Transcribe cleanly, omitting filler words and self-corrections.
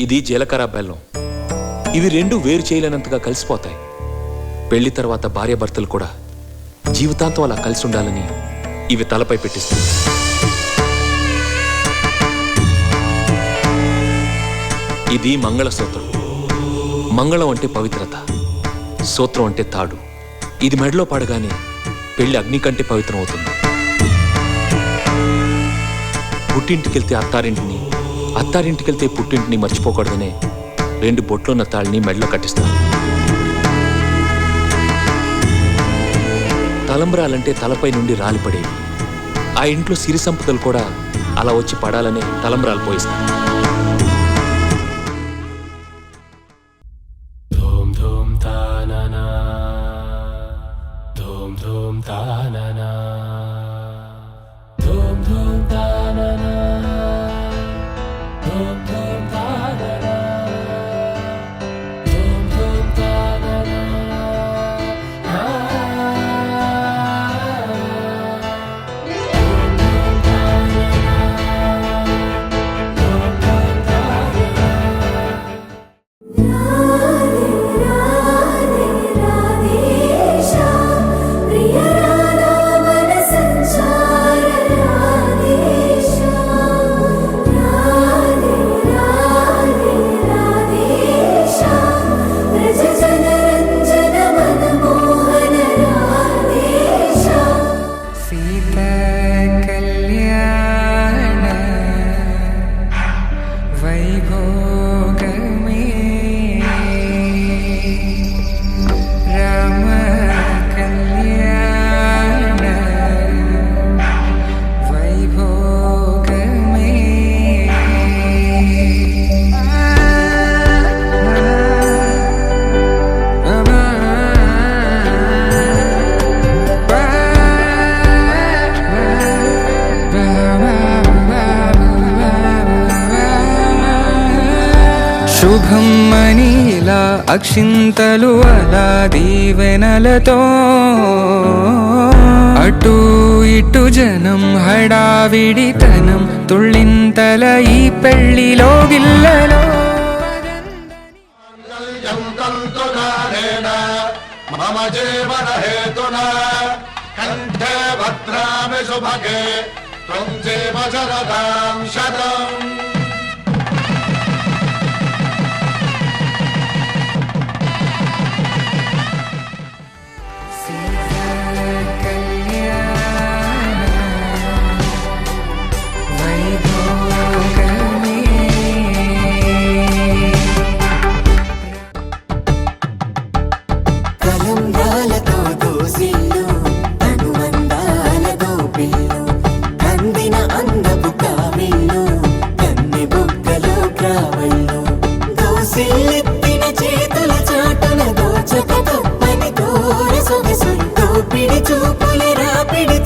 ఇది జీలకర్ర బెల్లం. ఇవి రెండు వేరు చేయలేనంతగా కలిసిపోతాయి. పెళ్లి తర్వాత భార్యాభర్తలు కూడా జీవితాంతం అలా కలిసి ఉండాలని ఇవి తలపై పెట్టిస్తుంది. ఇది మంగళసూత్రం. మంగళం అంటే పవిత్రత, సూత్రం అంటే తాడు. ఇది మెడలో పడగానే పెళ్లి అగ్ని కంటే పవిత్రం అవుతుంది. పుట్టింటికెళ్తే అత్తారింటిని, అత్తారింటికెళ్తే పుట్టింటిని మర్చిపోకూడదనే 2 బొట్లున్న తాళ్ళని మెడలో కట్టిస్తారు. తలంబ్రాలంటే తలపై నుండి రాలిపడేవి. ఆ ఇంట్లో సిరి సంపదలు కూడా అలా వచ్చి పడాలనే తలంబ్రాలు పోయిస్తారు. శుభం మనీలా అక్షింతలు అలా దీవెనలతో అటు ఇటు జనం హడావిడితనం తుళ్ళింతల ఈ పెళ్లిలో గిల్లలో మమ జీవన హేతున కంఠే భద్రామి శుభగే త్వం జీవ శరదాం శతం. చేతుల చాటున దోచక తప్పని దూర సొగసు పిడి చూపులి రాపిడి